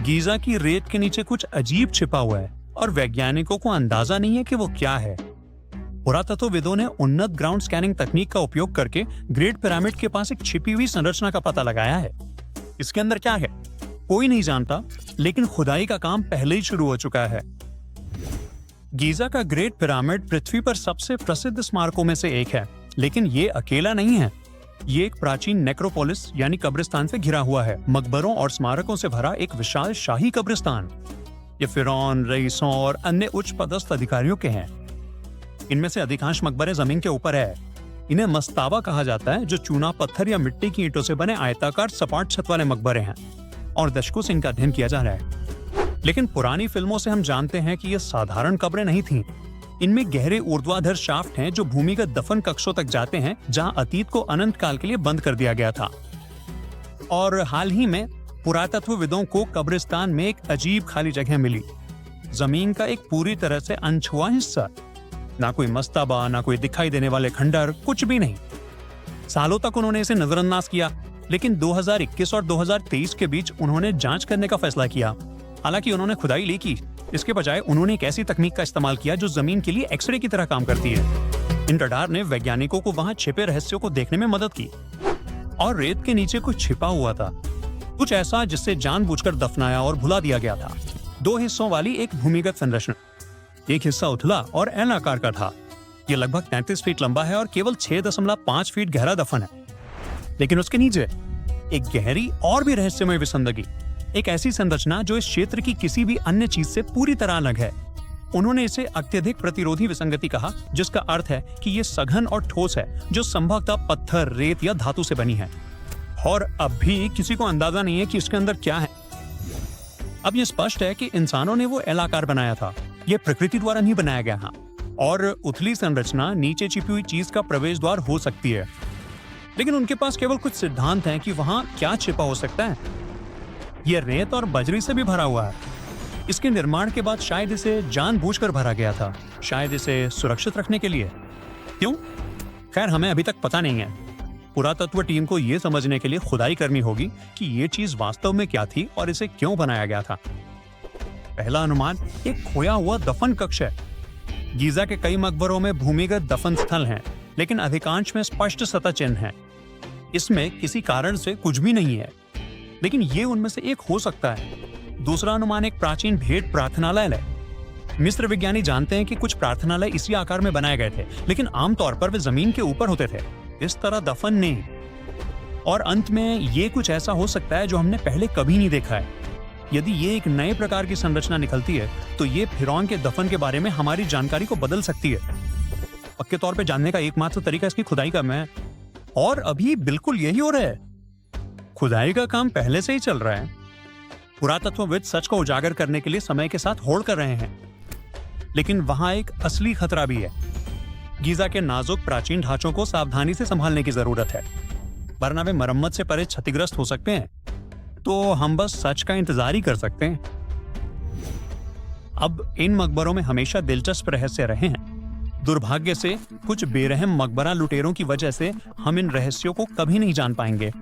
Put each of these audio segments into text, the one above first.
Giza की रेत के नीचे कुछ अजीब छिपा हुआ है और वैज्ञानिकों को अंदाजा नहीं है कि वो क्या है। पुरातत्वविदों ने उन्नत ग्राउंड स्कैनिंग तकनीक का उपयोग करके ग्रेट पिरामिड के पास एक छिपी हुई संरचना का पता लगाया है। इसके अंदर क्या है कोई नहीं जानता, लेकिन खुदाई का काम पहले ही शुरू हो चुका है। गीजा का ग्रेट पिरामिड पृथ्वी पर सबसे प्रसिद्ध स्मारकों में से एक है, लेकिन ये अकेला नहीं है। ये एक प्राचीन नेक्रोपोलिस यानी कब्रिस्तान से घिरा हुआ है, मकबरों और स्मारकों से भरा एक विशाल शाही कब्रिस्तान। ये फिरौन, रईसों और अन्य उच्च पदस्थ अधिकारियों के हैं। इनमें से अधिकांश मकबरे जमीन के ऊपर है। इन्हें मस्ताबा कहा जाता है, जो चूना पत्थर या मिट्टी की ईंटों से बने आयताकार सपाट छत वाले मकबरे हैं और दशकों से इनका अध्ययन किया जा रहा है। लेकिन पुरानी फिल्मों से हम जानते हैं कि ये साधारण कब्रें नहीं थीं। इनमें गहरे ऊर्ध्वाधर शाफ्ट हैं जो भूमिगत दफन कक्षों तक जाते हैं, जहां अतीत को अनंत काल के लिए बंद कर दिया गया था। और हाल ही में पुरातत्वविदों को कब्रिस्तान में एक अजीब खाली जगह मिली, जमीन का एक पूरी तरह से अनछुआ हिस्सा। ना कोई मस्ताबा, ना कोई दिखाई देने वाले खंडर, कुछ भी नहीं। सालों तक उन्होंने इसे नजरअंदाज किया, लेकिन 2021 और 2023 के बीच उन्होंने जांच करने का फैसला किया। हालांकि उन्होंने खुदाई नहीं की, इसके बजाय उन्होंने एक ऐसी तकनीक का इस्तेमाल किया जो जमीन के लिए एक्सरे की तरह काम करती है। इन रडार ने वैज्ञानिकों को वहां छिपे रहस्यों को देखने में मदद की। और रेत के नीचे कुछ छिपा हुआ था, कुछ ऐसा जिससे जानबूझकर दफनाया और भुला दिया गया था। 2 हिस्सों वाली एक भूमिगत संरचना। एक हिस्सा उथला और एल आकार का था। यह लगभग 33 फीट लंबा है और केवल 6.5 फीट गहरा दफन है। लेकिन उसके नीचे एक गहरी और भी रहस्यमय विसंगति, एक ऐसी संरचना जो इस क्षेत्र की किसी भी अन्य चीज से पूरी तरह अलग है। उन्होंने इसे अत्यधिक प्रतिरोधी विसंगति कहा, जिसका अर्थ है कि ये सघन और ठोस है, जो संभवतः पत्थर, रेत या धातु से बनी है। और अब भी किसी को अंदाजा नहीं है कि इसके अंदर क्या है। अब ये स्पष्ट है कि इंसानों ने वो एल आकार बनाया था, ये प्रकृति द्वारा नहीं बनाया गया है। और उथली संरचना नीचे छिपी हुई चीज का प्रवेश द्वार हो सकती है, लेकिन उनके पास केवल कुछ सिद्धांत हैं कि वहां क्या छिपा हो सकता है। यह रेत और बजरी से भी भरा हुआ है। इसके निर्माण के बाद शायद इसे जानबूझकर भरा गया था, शायद इसे सुरक्षित रखने के लिए। क्यों? खैर, हमें अभी तक पता नहीं है। पुरातत्व टीम को यह समझने के लिए खुदाई करनी होगी कि ये चीज वास्तव में क्या थी और इसे क्यों बनाया गया था। पहला अनुमान एक खोया हुआ दफन कक्ष है। गीजा के कई मकबरों में भूमिगत दफन स्थल हैं, लेकिन अधिकांश में स्पष्ट सतह चिन्ह हैं। इसमें किसी कारण से कुछ भी नहीं है, लेकिन ये उनमें से एक हो सकता है। दूसरा अनुमान एक प्राचीन भेंट प्रार्थनालय है। मिस्र विज्ञानी जानते हैं कि कुछ प्रार्थनालय इसी आकार में बनाए गए थे, लेकिन आमतौर पर वे जमीन के ऊपर होते थे, इस तरह दफन नहीं। और अंत में ये कुछ ऐसा हो सकता है जो हमने पहले कभी नहीं देखा है। यदि ये एक नए प्रकार की संरचना निकलती है, तो ये फिरौन के दफन के बारे में हमारी जानकारी को बदल सकती है। पक्के तौर पे जानने का एकमात्र तरीका इसकी खुदाई करना है, और अभी बिल्कुल यही हो रहा है। खुदाई का काम पहले से ही चल रहा है। पुरातत्वविद सच को उजागर करने के लिए समय के साथ होड़ कर रहे हैं, लेकिन वहां एक असली खतरा भी है। गीजा के नाजुक प्राचीन ढांचों को सावधानी से संभालने की जरूरत है, वरना वे मरम्मत से परे क्षतिग्रस्त हो सकते हैं। तो हम बस सच का इंतजार ही कर सकते हैं। अब इन मकबरों में हमेशा दिलचस्प रहस्य रहे हैं। दुर्भाग्य से कुछ बेरहम मकबरा लुटेरों की वजह से हम इन रहस्यों को कभी नहीं जान पाएंगे।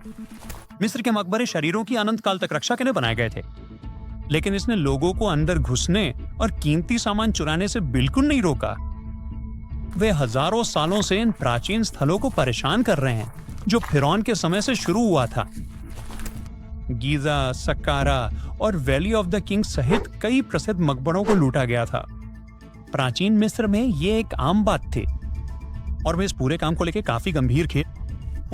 मिस्र के मकबरे शरीरों की अनंत काल तक रक्षा के लिए बनाए गए थे, लेकिन इसने लोगों को अंदर घुसने और कीमती सामान चुराने से बिल्कुल नहीं रोका। वे हजारों सालों से इन प्राचीन स्थलों को परेशान कर रहे हैं, जो फिरौन के समय से शुरू हुआ था। गीजा, सक्कारा और वैली ऑफ द किंग सहित कई प्रसिद्ध मकबरों को लूटा गया था। प्राचीन मिस्र में ये एक आम बात थी, और वे इस पूरे काम को लेकर काफी गंभीर थे।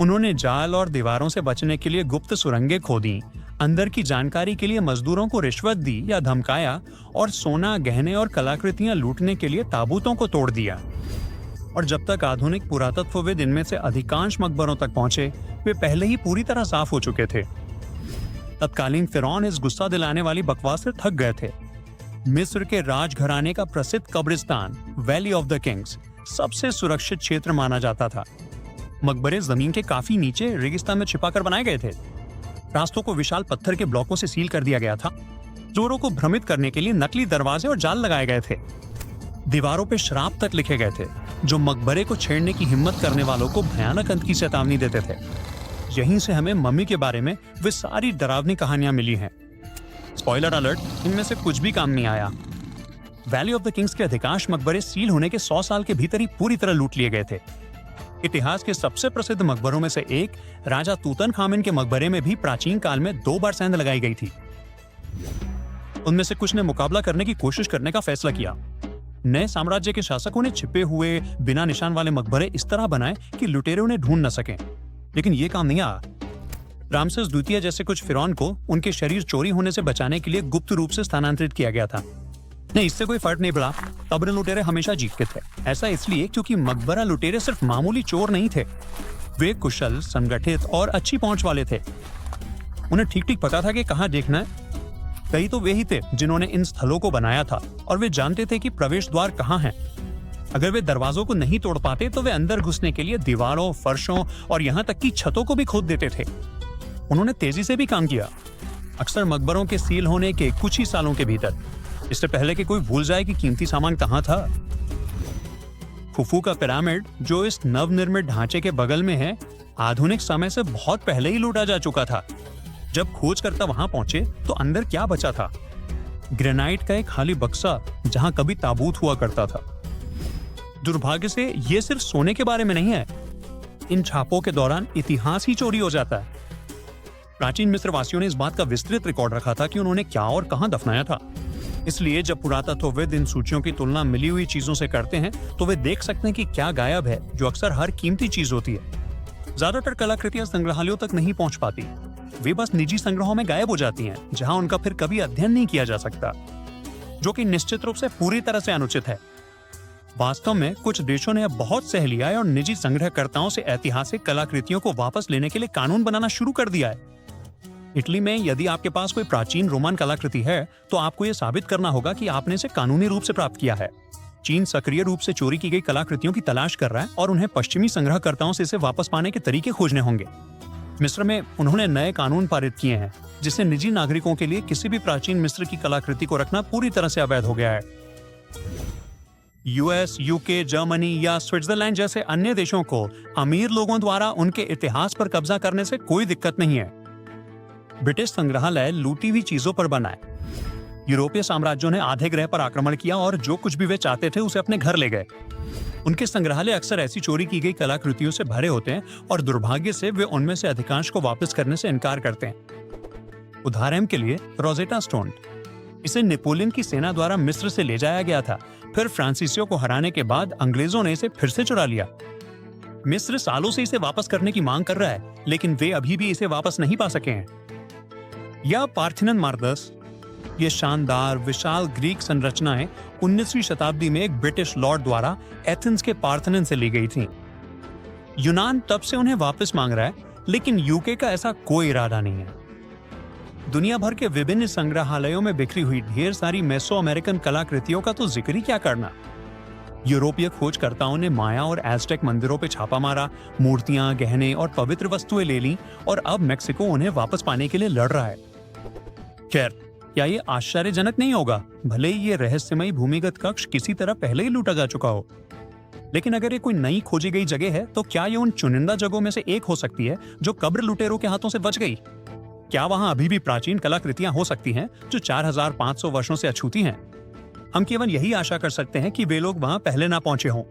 उन्होंने जाल और दीवारों से बचने के लिए गुप्त सुरंगें खोदी, अंदर की जानकारी के लिए मजदूरों को रिश्वत दी या धमकाया, और सोना, गहने और कलाकृतियां लूटने के लिए ताबूतों को तोड़ दिया। और जब तक आधुनिक पुरातत्वविद इनमें से अधिकांश मकबरों तक पहुंचे, वे पहले ही पूरी तरह साफ हो चुके थे। तत्कालीन फिरौन इस गुस्सा दिलाने वाली बकवास से थक गए थे। मिस्र के राजघराने का प्रसिद्ध कब्रिस्तान, वैली ऑफ द किंग्स, सबसे सुरक्षित क्षेत्र माना जाता था। मकबरे जमीन के काफी नीचे रेगिस्तान में छिपाकर बनाए गए थे। रास्तों को विशाल पत्थर के ब्लॉकों से सील कर दिया गया था। चोरों को भ्रमित करने के लिए नकली दरवाजे और जाल लगाए गए थे। दीवारों पे श्राप तक लिखे गए थे, जो मकबरे को छेड़ने की हिम्मत करने वालों को भयानक अंत की चेतावनी देते थे। यहीं से हमें मम्मी के बारे में वे सारी डरावनी कहानियां मिली हैं। स्पॉइलर अलर्ट, इनमें से कुछ भी काम नहीं आया। वैली ऑफ द किंग्स के अधिकांश मकबरे सील होने के 100 साल के भीतर ही पूरी तरह लूट लिए गए थे। इतिहास के सबसे प्रसिद्ध मकबरों में से एक राजा तूतनखामन के मकबरे में भी प्राचीन काल में 2 बार सेंध लगाई गई थी। उनमें से कुछ ने मुकाबला करने की कोशिश करने का फैसला किया। नए साम्राज्य के शासकों ने छिपे हुए बिना निशान वाले मकबरे इस तरह बनाए कि लुटेरे उन्हें ढूंढ न सकें, लेकिन ये काम नहीं आया। रामसेस द्वितीय जैसे कुछ फिरौन को उनके शरीर चोरी होने से बचाने के लिए गुप्त रूप से स्थानांतरित किया गया था। नहीं, इससे कोई फर्क नहीं पड़ा, कब्र लुटेरे हमेशा जीतते थे। ऐसा इसलिए क्योंकि मकबरा लुटेरे सिर्फ मामूली चोर नहीं थे, वे कुशल, संगठित और अच्छी पहुंच वाले थे। उन्हें ठीक ठीक पता था कि कहां देखना है। कई तो वे ही थे जिन्होंने इन स्थलों को बनाया था और वे जानते थे कि प्रवेश द्वार कहाँ हैं। अगर वे दरवाजों को नहीं तोड़ पाते तो वे अंदर घुसने के लिए दीवारों, फर्शों और यहाँ तक कि छतों को भी खोद देते थे। उन्होंने तेजी से भी काम किया, अक्सर मकबरों के सील होने के कुछ ही सालों के भीतर, इससे पहले कि कोई भूल जाए कि कीमती सामान कहाँ था। खुफू का पिरामिड, जो इस नवनिर्मित ढांचे के बगल में है, आधुनिक समय से बहुत पहले ही लूटा जा चुका था। जब खोजकर्ता वहां पहुंचे तो अंदर क्या बचा था? ग्रेनाइट का एक खाली बक्सा जहां कभी ताबूत हुआ करता था। दुर्भाग्य से ये सिर्फ सोने के बारे में नहीं है। इन छापों के दौरान इतिहास ही चोरी हो जाता है। प्राचीन मिस्र वासियों ने इस बात का विस्तृत रिकॉर्ड रखा था कि उन्होंने क्या और कहां दफनाया था। इसलिए जब पुरातत्वविद इन सूचियों की तुलना मिली हुई चीजों से करते हैं तो वे देख सकते हैं कि क्या गायब है, जो अक्सर हर कीमती चीज होती है। ज्यादातर कलाकृतियां संग्रहालयों तक नहीं पहुंच पाती, वे बस निजी संग्रहों में गायब हो जाती हैं, जहां उनका फिर कभी अध्ययन नहीं किया जा सकता, जो कि निश्चित रूप से पूरी तरह से अनुचित है। वास्तव में कुछ देशों ने अब बहुत सह लिया है और निजी संग्रहकर्ताओं से ऐतिहासिक कलाकृतियों को वापस लेने के लिए कानून बनाना शुरू कर दिया है। इटली में यदि आपके पास कोई प्राचीन रोमन कलाकृति है तो आपको यह साबित करना होगा कि आपने इसे कानूनी रूप से प्राप्त किया है। चीन सक्रिय रूप से चोरी की गई कलाकृतियों की तलाश कर रहा है और उन्हें पश्चिमी संग्रहकर्ताओं से इसे वापस पाने के तरीके खोजने होंगे। मिस्र में उन्होंने नए कानून पारित किए हैं जिससे निजी नागरिकों के लिए किसी भी प्राचीन मिस्र की कलाकृति को रखना पूरी तरह से अवैध हो गया है। यूएस, यूके, जर्मनी या स्विट्जरलैंड जैसे अन्य देशों को अमीर लोगों द्वारा उनके इतिहास पर कब्जा करने से कोई दिक्कत नहीं है। ब्रिटिश संग्रहालय लूटी हुई चीजों पर बना है। यूरोपीय साम्राज्यों ने आधे ग्रह पर आक्रमण किया और जो कुछ भी वे चाहते थे उसे अपने घर ले गए। उनके संग्रहालय अक्सर ऐसी चोरी की गई कलाकृतियों से भरे होते हैं और दुर्भाग्य से वे उनमें से अधिकांश को वापस करने से इनकार करते हैं। उदाहरण के लिए रोजेटा स्टोन, इसे नेपोलियन की सेना द्वारा मिस्र से ले जाया गया था। फिर फ्रांसीसियों को हराने के बाद अंग्रेजों ने इसे फिर से चुरा लिया। मिस्र सालों से इसे वापस करने की मांग कर रहा है, लेकिन वे अभी भी इसे वापस नहीं पा सके हैं। या पार्थिनन मार्दस, ये शानदार विशाल ग्रीक संरचनाएं 19वीं शताब्दी में एक ब्रिटिश लॉर्ड द्वारा एथेंस के पार्थेनन से ली गई थीं। यूनान तब से उन्हें वापस मांग रहा है, लेकिन यूके का ऐसा कोई इरादा नहीं है। दुनिया भर के विभिन्न संग्रहालयों में बिखरी हुई ढेर सारी मेसो अमेरिकन कलाकृतियों का तो जिक्र ही क्या करना। यूरोपीय खोजकर्ताओं ने माया और एज़टेक मंदिरों पर छापा मारा, मूर्तियां, गहने और पवित्र वस्तुएं ले लीं और अब मेक्सिको उन्हें वापस पाने के लिए लड़ रहा है। खैर, क्या ये आश्चर्यजनक नहीं होगा, भले ही ये रहस्यमयी भूमिगत कक्ष किसी तरह पहले ही लूटा जा चुका हो। लेकिन अगर ये कोई नई खोजी गई जगह है तो क्या ये उन चुनिंदा जगहों में से एक हो सकती है जो कब्र लुटेरों के हाथों से बच गई? क्या वहां अभी भी प्राचीन कलाकृतियां हो सकती हैं जो 4500 वर्षों से अछूती हैं? हम केवल यही आशा कर सकते हैं कि वे लोग वहां पहले ना पहुंचे हों।